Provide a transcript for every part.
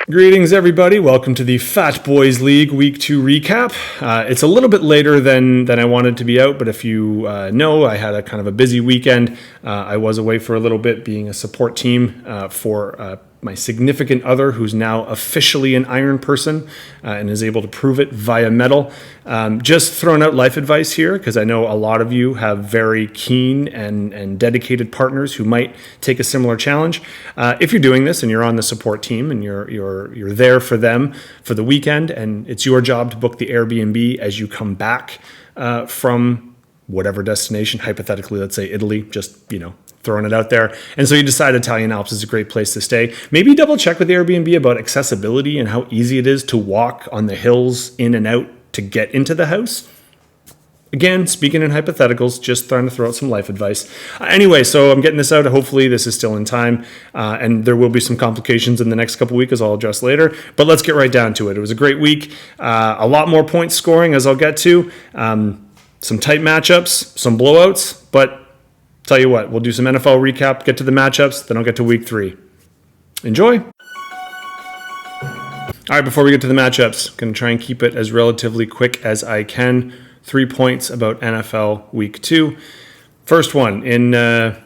Greetings, everybody. Welcome to the Fat Boys League Week 2 recap. It's a little bit later than I wanted to be out, but if you know, I had a kind of a busy weekend. I was away for a little bit being a support team for my significant other, who's now officially an iron person and is able to prove it via medal. Just throwing out life advice here, because I know a lot of you have very keen and dedicated partners who might take a similar challenge. If you're doing this and you're on the support team and you're there for them for the weekend, and it's your job to book the Airbnb as you come back from whatever destination, hypothetically, let's say Italy, just, throwing it out there. And so you decide Italian Alps is a great place to stay. Maybe double check with Airbnb about accessibility and how easy it is to walk on the hills in and out to get into the house. Again, speaking in hypotheticals, just trying to throw out some life advice. Anyway, so I'm getting this out. Hopefully this is still in time, and there will be some complications in the next couple weeks, as I'll address later. But let's get right down to it. It was a great week. A lot more points scoring, as I'll get to. Some tight matchups, some blowouts, but tell you what, we'll do some NFL recap, get to the matchups, then I'll get to week 3. Enjoy. All right, before we get to the matchups, going to try and keep it as relatively quick as I can. 3 points about NFL week 2. First one, in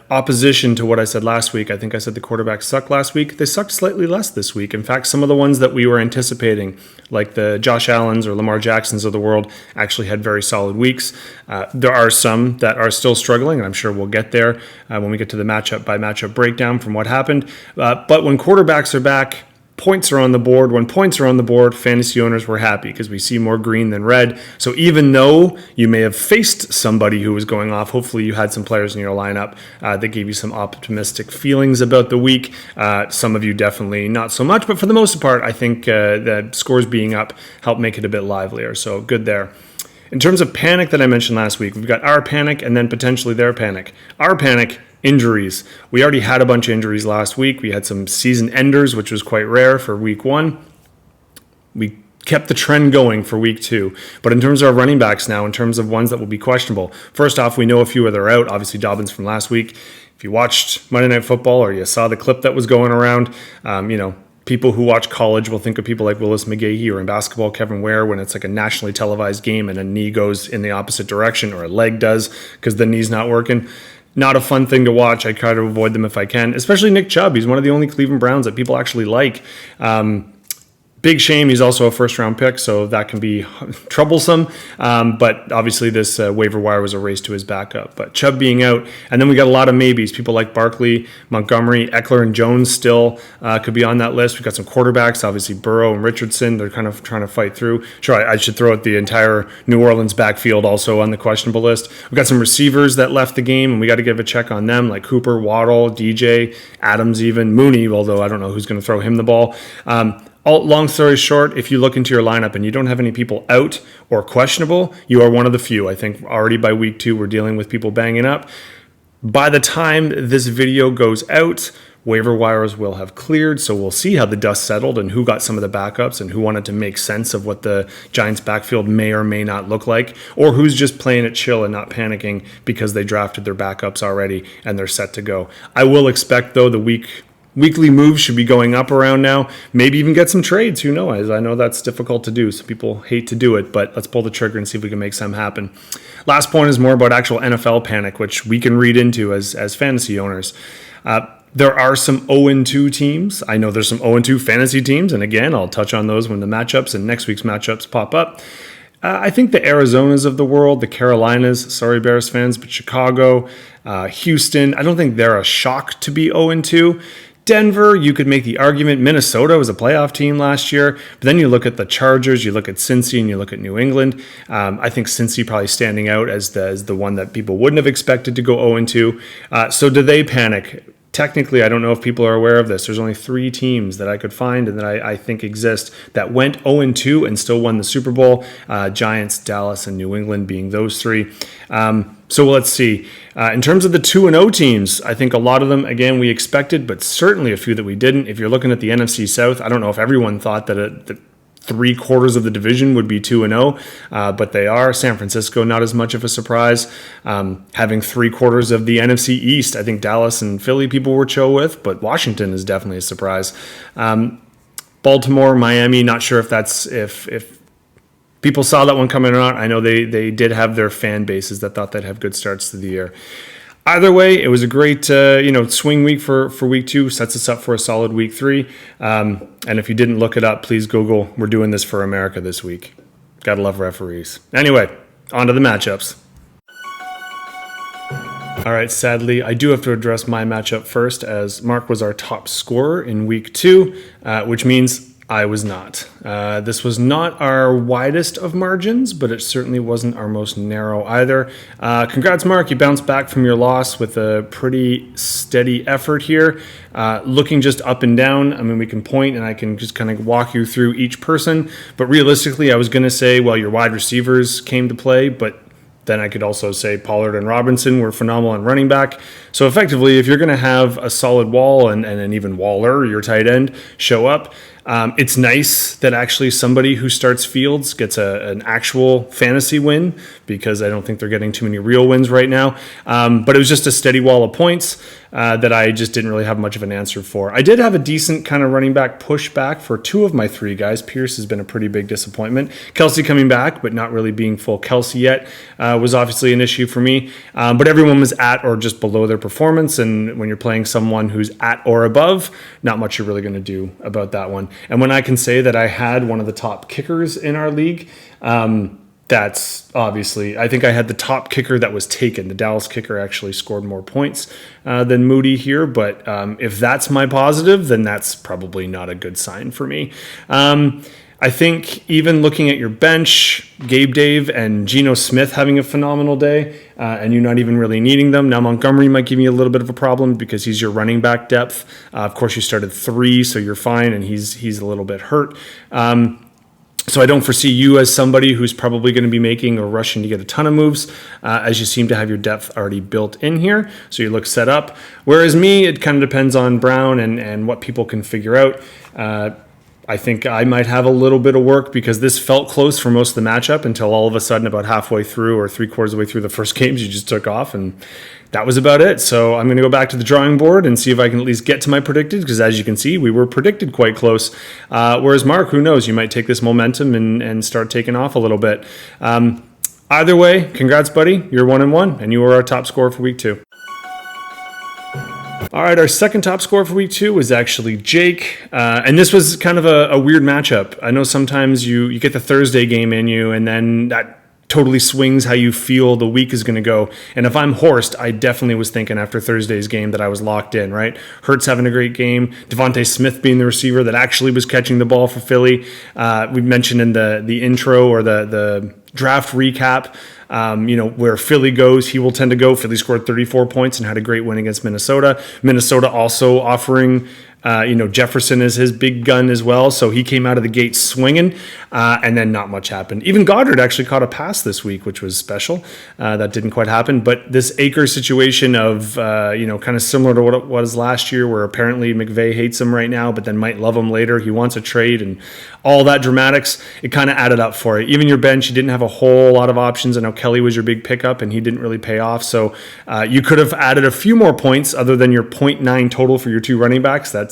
opposition to what I said last week, I think I said the quarterbacks sucked last week. They sucked slightly less this week. In fact, some of the ones that we were anticipating, like the Josh Allens or Lamar Jacksons of the world, actually had very solid weeks. There are some that are still struggling, and I'm sure we'll get there when we get to the matchup by matchup breakdown from what happened. But when quarterbacks are back, points are on the board. When points are on the board, fantasy owners were happy because we see more green than red. So even though you may have faced somebody who was going off, hopefully you had some players in your lineup that gave you some optimistic feelings about the week. Some of you definitely not so much, but for the most part, I think the scores being up helped make it a bit livelier. So good there. In terms of panic that I mentioned last week, we've got our panic and then potentially their panic. Our panic, injuries. We already had a bunch of injuries last week. We had some season enders, which was quite rare for week 1. We kept the trend going for week 2. But in terms of our running backs now, in terms of ones that will be questionable, first off, we know a few that are out. Obviously, Dobbins from last week. If you watched Monday Night Football or you saw the clip that was going around, people who watch college will think of people like Willis McGahee, or in basketball, Kevin Ware, when it's like a nationally televised game and a knee goes in the opposite direction, or a leg does because the knee's not working. Not a fun thing to watch. I try to avoid them if I can, especially Nick Chubb. He's one of the only Cleveland Browns that people actually like. Big shame. He's also a first-round pick, so that can be troublesome. But obviously this waiver wire was a race to his backup. But Chubb being out, and then we got a lot of maybes. People like Barkley, Montgomery, Eckler, and Jones still could be on that list. We've got some quarterbacks, obviously Burrow and Richardson. They're kind of trying to fight through. Sure, I should throw out the entire New Orleans backfield also on the questionable list. We've got some receivers that left the game, and we got to give a check on them, like Cooper, Waddle, DJ, Adams even, Mooney, although I don't know who's going to throw him the ball. Long story short, if you look into your lineup and you don't have any people out or questionable, you are one of the few. I think already by week 2, we're dealing with people banging up. By the time this video goes out, waiver wires will have cleared, so we'll see how the dust settled and who got some of the backups and who wanted to make sense of what the Giants' backfield may or may not look like, or who's just playing it chill and not panicking because they drafted their backups already and they're set to go. I will expect, though, the weekly moves should be going up around now. Maybe even get some trades. Who knows? I know that's difficult to do. Some people hate to do it, but let's pull the trigger and see if we can make some happen. Last point is more about actual NFL panic, which we can read into as fantasy owners. There are some 0-2 teams. I know there's some 0-2 fantasy teams, and again, I'll touch on those when the matchups and next week's matchups pop up. I think the Arizonas of the world, the Carolinas, sorry Bears fans, but Chicago, Houston, I don't think they're a shock to be 0-2. Denver, you could make the argument. Minnesota was a playoff team last year. But then you look at the Chargers, you look at Cincy, and you look at New England. I think Cincy probably standing out as the one that people wouldn't have expected to go 0-2. So do they panic? Technically, I don't know if people are aware of this. There's only 3 teams that I could find and that I think exist that went 0-2 and still won the Super Bowl. Giants, Dallas, and New England being those 3. So let's see. In terms of the 2-0 teams, I think a lot of them, again, we expected, but certainly a few that we didn't. If you're looking at the NFC South, I don't know if everyone thought that 3/4 of the division would be 2-0, but they are. San Francisco, not as much of a surprise. Having 3/4 of the NFC East, I think Dallas and Philly people were chill with, but Washington is definitely a surprise. Baltimore, Miami, not sure if that's if people saw that one coming or not. I know they did have their fan bases that thought they'd have good starts to the year. Either way, it was a great swing week for week 2. Sets us up for a solid week 3. And if you didn't look it up, please Google. We're doing this for America this week. Gotta love referees. Anyway, on to the matchups. All right, sadly, I do have to address my matchup first, as Mark was our top scorer in week 2, which means I was not. This was not our widest of margins, but it certainly wasn't our most narrow either. Congrats, Mark. You bounced back from your loss with a pretty steady effort here. Looking just up and down, I mean, we can point and I can just kind of walk you through each person. But realistically, I was going to say, well, your wide receivers came to play, but then I could also say Pollard and Robinson were phenomenal on running back. So effectively, if you're going to have a solid wall and an even Waller, your tight end, show up, it's nice that actually somebody who starts Fields gets an actual fantasy win, because I don't think they're getting too many real wins right now. But it was just a steady wall of points that I just didn't really have much of an answer for. I did have a decent kind of running back pushback for 2 of my 3 guys. Pierce has been a pretty big disappointment. Kelsey coming back, but not really being full Kelsey yet, was obviously an issue for me. But everyone was at or just below their performance. And when you're playing someone who's at or above, not much you're really going to do about that one. And when I can say that I had one of the top kickers in our league, that's obviously, I think I had the top kicker that was taken. The Dallas kicker actually scored more points than Moody here. But if that's my positive, then that's probably not a good sign for me. I think even looking at your bench, Gabe Dave and Geno Smith having a phenomenal day, and you not even really needing them. Now Montgomery might give you a little bit of a problem because he's your running back depth. Of course, you started 3, so you're fine, and he's a little bit hurt. So I don't foresee you as somebody who's probably going to be making or rushing to get a ton of moves, as you seem to have your depth already built in here. So you look set up. Whereas me, it kind of depends on Brown and what people can figure out. I think I might have a little bit of work because this felt close for most of the matchup until all of a sudden about halfway through or 3/4 of the way through the first games, you just took off, and that was about it. So I'm going to go back to the drawing board and see if I can at least get to my predicted, because as you can see, we were predicted quite close. Whereas Mark, who knows, you might take this momentum and start taking off a little bit. Either way, congrats, buddy. You're 1-1, and you were our top scorer for week 2. All right, our second top scorer for week 2 was actually Jake. And this was kind of a weird matchup. I know sometimes you get the Thursday game in you, and then that totally swings how you feel the week is going to go. And if I'm Horst, I definitely was thinking after Thursday's game that I was locked in, right? Hurts having a great game. Devontae Smith being the receiver that actually was catching the ball for Philly. We mentioned in the intro or the draft recap, where Philly goes, he will tend to go. Philly scored 34 points and had a great win against Minnesota. Minnesota also offering Jefferson is his big gun as well. So he came out of the gate swinging, and then not much happened. Even Goddard actually caught a pass this week, which was special. That didn't quite happen. But this Akers situation of, kind of similar to what it was last year, where apparently McVay hates him right now, but then might love him later. He wants a trade and all that dramatics. It kind of added up for it. Even your bench, you didn't have a whole lot of options. I know Kelly was your big pickup, and he didn't really pay off. So you could have added a few more points other than your 0.9 total for your 2 running backs. That's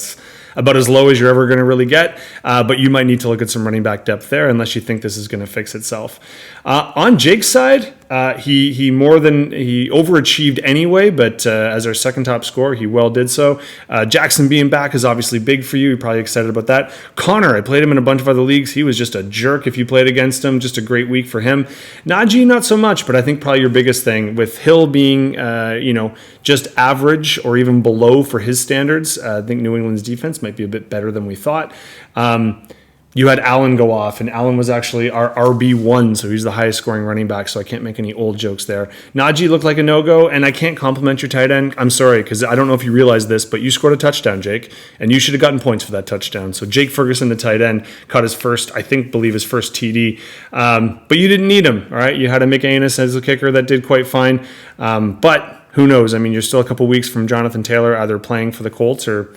about as low as you're ever going to really get, but you might need to look at some running back depth there unless you think this is going to fix itself. On Jake's side, he overachieved anyway, but as our second top scorer, he well did so. Jackson being back is obviously big for you. You're probably excited about that. Connor, I played him in a bunch of other leagues. He was just a jerk if you played against him. Just a great week for him. Najee, not so much, but I think probably your biggest thing with Hill being, just average or even below for his standards. I think New England's defense might be a bit better than we thought. You had Allen go off, and Allen was actually our RB1, so he's the highest scoring running back, so I can't make any old jokes there. Najee looked like a no-go, and I can't compliment your tight end. I'm sorry, because I don't know if you realize this, but you scored a touchdown, Jake, and you should have gotten points for that touchdown. So Jake Ferguson, the tight end, caught his first TD, but you didn't need him, all right? You had a McAnus as a kicker that did quite fine, but who knows? I mean, you're still a couple weeks from Jonathan Taylor either playing for the Colts or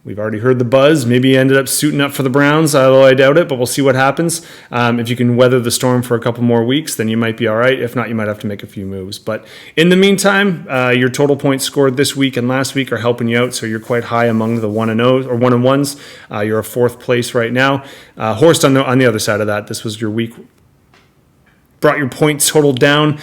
We've already heard the buzz. Maybe he ended up suiting up for the Browns, although I doubt it, but we'll see what happens. If you can weather the storm for a couple more weeks, then you might be all right. If not, you might have to make a few moves. But in the meantime, your total points scored this week and last week are helping you out, so you're quite high among the 1-0 or 1-1s. You're a 4th place right now. Horst, on the other side of that, this was your week. Brought your points total down.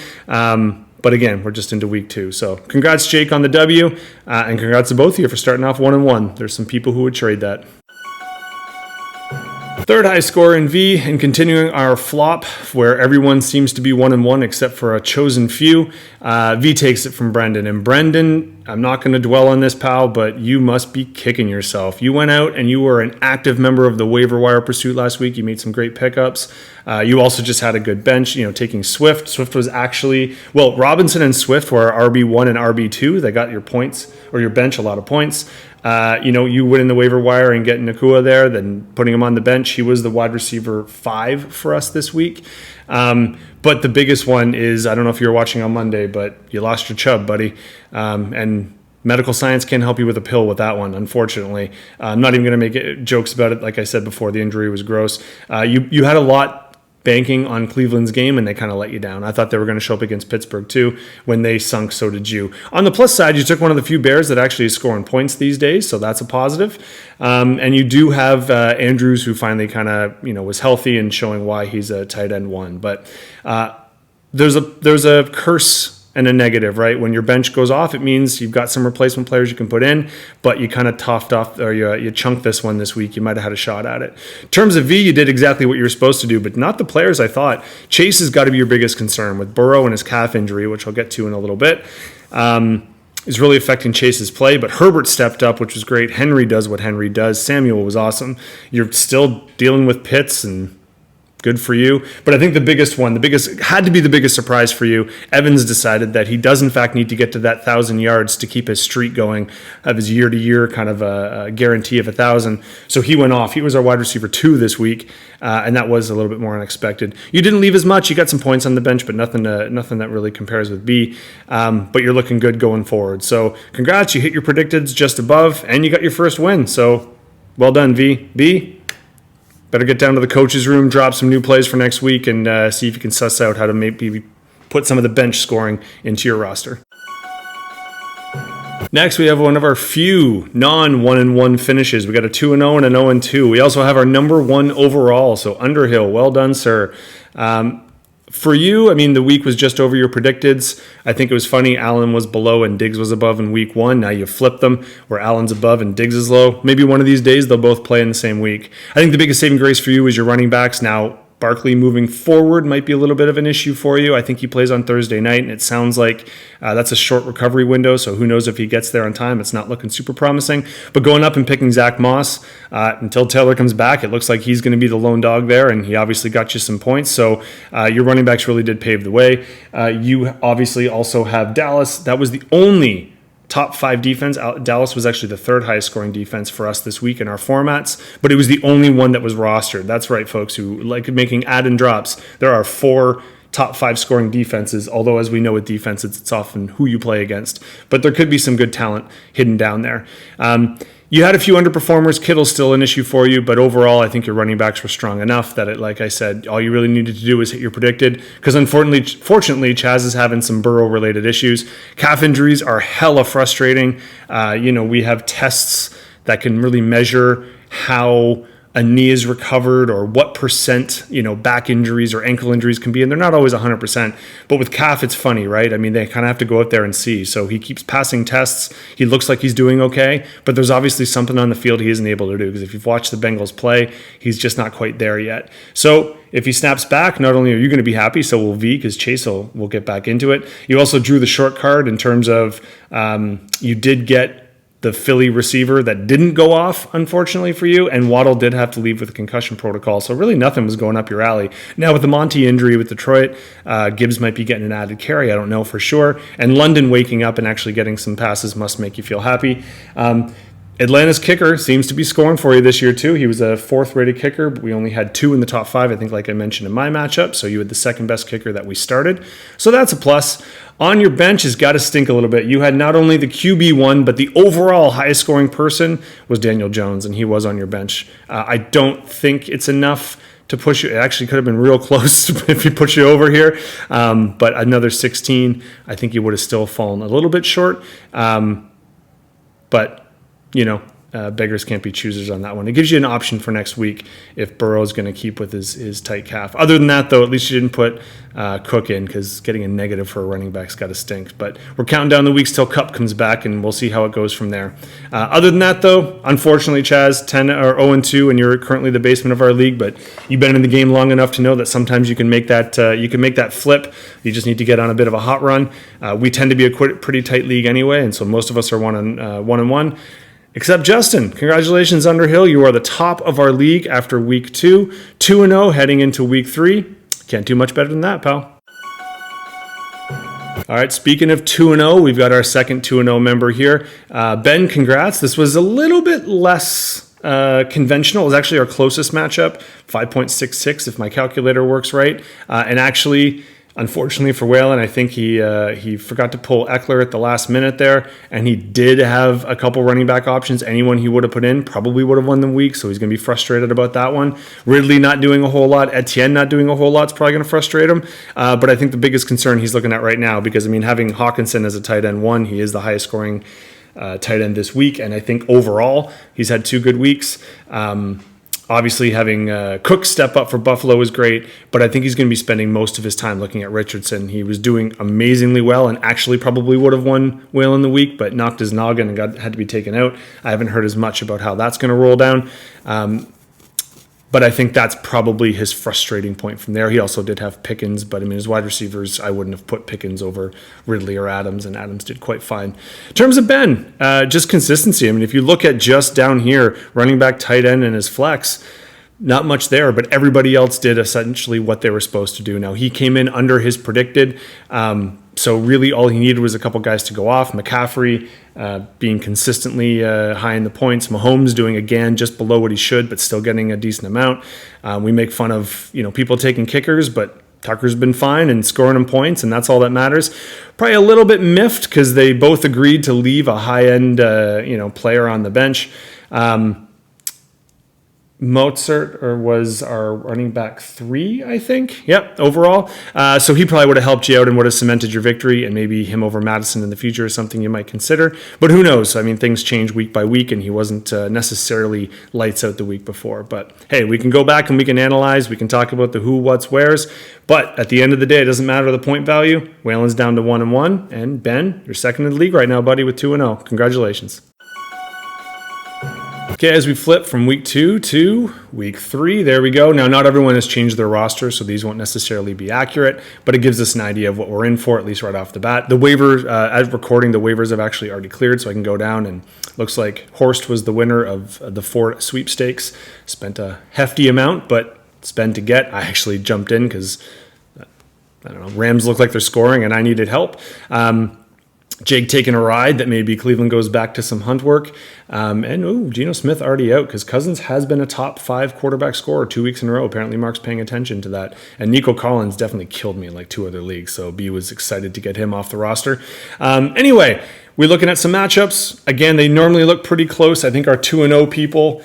But again, we're just into week 2. So congrats, Jake, on the W. And congrats to both of you for starting off 1-1. There's some people who would trade that. Third high score in V, and continuing our flop where everyone seems to be 1-1 except for a chosen few. V takes it from Brendan. And Brendan, I'm not going to dwell on this, pal, but you must be kicking yourself. You went out and you were an active member of the waiver wire pursuit last week. You made some great pickups. You also just had a good bench, taking Swift. Swift was actually, Robinson and Swift were RB1 and RB2. They got your points or your bench a lot of points. You win in the waiver wire and get Nakua there, then putting him on the bench. He was the wide receiver 5 for us this week. But the biggest one is, I don't know if you were watching on Monday, but you lost your Chubb, buddy. And medical science can't help you with a pill with that one, unfortunately. I'm not even going to make jokes about it. Like I said before, the injury was gross. You had a lot banking on Cleveland's game, and they kind of let you down. I thought they were going to show up against Pittsburgh too. When they sunk, so did you. On the plus side, you took one of the few Bears that actually is scoring points these days, so that's a positive. And you do have Andrews, who finally kind of was healthy and showing why he's a tight end 1. But there's a curse and a negative, right? When your bench goes off, it means you've got some replacement players you can put in, but you kind of toughed off, or you chunked this one this week. You might have had a shot at it. In terms of V, you did exactly what you were supposed to do, but not the players I thought. Chase has got to be your biggest concern with Burrow and his calf injury, which I'll get to in a little bit. Is really affecting Chase's play, but Herbert stepped up, which was great. Henry does what Henry does. Samuel was awesome. You're still dealing with Pitts, and good for you. But I think the biggest surprise for you, Evans decided that he does in fact need to get to that 1,000 yards to keep his streak going, of his year-to-year kind of a guarantee of 1,000. So he went off. He was our wide receiver 2 this week, and that was a little bit more unexpected. You didn't leave as much. You got some points on the bench, but nothing that really compares with B. But you're looking good going forward. So congrats. You hit your predicteds just above, and you got your first win. So well done, V. B, better get down to the coach's room, drop some new plays for next week, and see if you can suss out how to maybe put some of the bench scoring into your roster. Next, we have one of our few non-1-1 finishes. We got a 2-0 and an 0-2. We also have our number 1 overall, so Underhill. Well done, sir. For you, the week was just over your predicteds. I think it was funny. Allen was below and Diggs was above in week 1. Now you flip them where Allen's above and Diggs is low. Maybe one of these days they'll both play in the same week. I think the biggest saving grace for you is your running backs. Now, Barkley moving forward might be a little bit of an issue for you. I think he plays on Thursday night, and it sounds like that's a short recovery window, so who knows if he gets there on time. It's not looking super promising. But going up and picking Zach Moss until Taylor comes back, it looks like he's going to be the lone dog there, and he obviously got you some points. So your running backs really did pave the way. You obviously also have Dallas. That was the only top 5 defense. Dallas was actually the 3rd highest scoring defense for us this week in our formats, but it was the only one that was rostered. That's right, folks who like making add and drops. There are 4 top 5 scoring defenses, although as we know with defenses, it's often who you play against, but there could be some good talent hidden down there. You had a few underperformers. Kittle's still an issue for you, but overall, I think your running backs were strong enough that, like I said, all you really needed to do was hit your predicted. Because fortunately, Chaz is having some Burrow-related issues. Calf injuries are hella frustrating. We have tests that can really measure how a knee is recovered or what percent, back injuries or ankle injuries can be. And they're not always 100%. But with calf, it's funny, right? They kind of have to go out there and see. So he keeps passing tests. He looks like he's doing okay. But there's obviously something on the field he isn't able to do. Because if you've watched the Bengals play, he's just not quite there yet. So if he snaps back, not only are you going to be happy, so will V, because Chase will get back into it. You also drew the short card in terms of you did get the Philly receiver that didn't go off, unfortunately for you, and Waddle did have to leave with a concussion protocol, so really nothing was going up your alley. Now with the Monty injury with Detroit, Gibbs might be getting an added carry, I don't know for sure, and London waking up and actually getting some passes must make you feel happy. Atlanta's kicker seems to be scoring for you this year too. He was a 4th-rated kicker, but we only had 2 in the top 5, I think, like I mentioned in my matchup. So you had the 2nd-best kicker that we started. So that's a plus. On your bench has got to stink a little bit. You had not only the QB1, but the overall highest-scoring person was Daniel Jones, and he was on your bench. I don't think it's enough to push you. It actually could have been real close if he put you over here. But another 16, I think you would have still fallen a little bit short. But beggars can't be choosers on that one. It gives you an option for next week if Burrow's going to keep with his tight calf. Other than that, though, at least you didn't put Cook in, because getting a negative for a running back's got to stink. But we're counting down the weeks till Kupp comes back, and we'll see how it goes from there. Other than that, though, unfortunately, Chaz, 10 or 0-2, and you're currently the basement of our league. But you've been in the game long enough to know that sometimes you can make that flip. You just need to get on a bit of a hot run. We tend to be a pretty tight league anyway, and so most of us are 1-1. Except Justin. Congratulations, Underhill. You are the top of our league after week 2. 2-0 heading into week 3. Can't do much better than that, pal. All right, speaking of 2-0, we've got our second 2-0 member here. Ben, congrats. This was a little bit less conventional. It was actually our closest matchup, 5.66 if my calculator works right. And actually, unfortunately for Waylon, I think he forgot to pull Eckler at the last minute there, and he did have a couple running back options. Anyone he would have put in probably would have won the week, so he's going to be frustrated about that one. Ridley not doing a whole lot, Etienne not doing a whole lot is probably going to frustrate him. But I think the biggest concern he's looking at right now, because, having Hawkinson as a tight end 1, he is the highest scoring tight end this week, and I think overall he's had 2 good weeks. Obviously, having Cook step up for Buffalo is great, but I think he's going to be spending most of his time looking at Richardson. He was doing amazingly well and actually probably would have won Whale in the week, but knocked his noggin and had to be taken out. I haven't heard as much about how that's going to roll down. But I think that's probably his frustrating point from there. He also did have Pickens, but his wide receivers, I wouldn't have put Pickens over Ridley or Adams, and Adams did quite fine. In terms of Ben, just consistency. If you look at just down here, running back, tight end, and his flex, not much there, but everybody else did essentially what they were supposed to do. Now, he came in under his predicted, so really all he needed was a couple guys to go off. McCaffrey being consistently high in the points. Mahomes doing, again, just below what he should, but still getting a decent amount. We make fun of people taking kickers, but Tucker's been fine and scoring him points, and that's all that matters. Probably a little bit miffed because they both agreed to leave a high-end player on the bench. Mozart was our running back 3, I think. Yep, overall. So he probably would have helped you out and would have cemented your victory, and maybe him over Madison in the future is something you might consider. But who knows? Things change week by week, and he wasn't necessarily lights out the week before. But hey, we can go back and we can analyze. We can talk about the who, what's, where's. But at the end of the day, it doesn't matter the point value. Waylon's down to 1-1, and Ben, you're second in the league right now, buddy, with 2-0. Congratulations. Okay, as we flip from week 2 to week 3, there we go. Now, not everyone has changed their roster, so these won't necessarily be accurate, but it gives us an idea of what we're in for, at least right off the bat. The waiver, as recording, the waivers have actually already cleared, so I can go down, and looks like Horst was the winner of the 4 sweepstakes. Spent a hefty amount, but spend to get. I actually jumped in because, Rams look like they're scoring, and I needed help. Jake taking a ride that maybe Cleveland goes back to some hunt work. Geno Smith already out because Cousins has been a top 5 quarterback scorer 2 weeks in a row. Apparently Mark's paying attention to that. And Nico Collins definitely killed me in like 2 other leagues. So B was excited to get him off the roster. Anyway, we're looking at some matchups. Again, they normally look pretty close. I think our 2-0 people,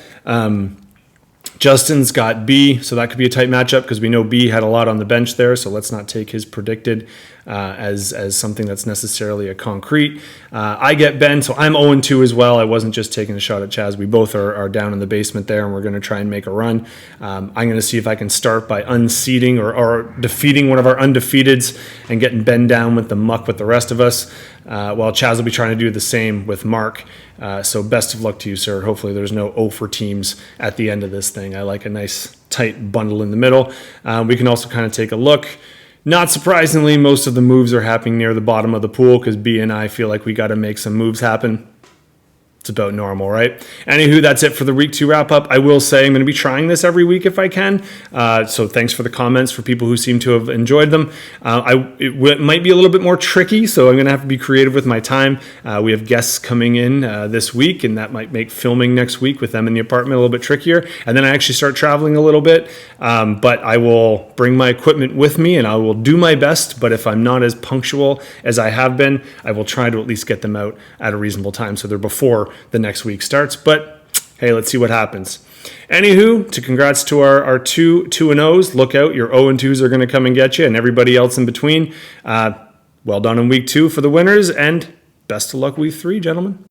Justin's got B, so that could be a tight matchup because we know B had a lot on the bench there, so let's not take his predicted as something that's necessarily a concrete. I get Ben, so I'm 0-2 as well. I wasn't just taking a shot at Chaz. We both are down in the basement there, and we're going to try and make a run. I'm going to see if I can start by unseating or defeating one of our undefeateds and getting Ben down with the muck with the rest of us, while Chaz will be trying to do the same with Mark. So best of luck to you, sir. Hopefully there's no O for teams at the end of this thing. I like a nice tight bundle in the middle. We can also kind of take a look. Not surprisingly, most of the moves are happening near the bottom of the pool because B and I feel like we got to make some moves happen. it's about normal, right? Anywho, that's it for the week 2 wrap up. I will say I'm going to be trying this every week if I can. So thanks for the comments for people who seem to have enjoyed them. It might be a little bit more tricky, so I'm going to have to be creative with my time. We have guests coming in this week, and that might make filming next week with them in the apartment a little bit trickier. And then I actually start traveling a little bit, but I will bring my equipment with me and I will do my best. But if I'm not as punctual as I have been, I will try to at least get them out at a reasonable time so they're before the next week starts. But hey, let's see what happens. Anywho, congrats to our 2-0s. Look out, your 0-2s are going to come and get you, and everybody else in between. Well done in week 2 for the winners, and best of luck week 3, gentlemen.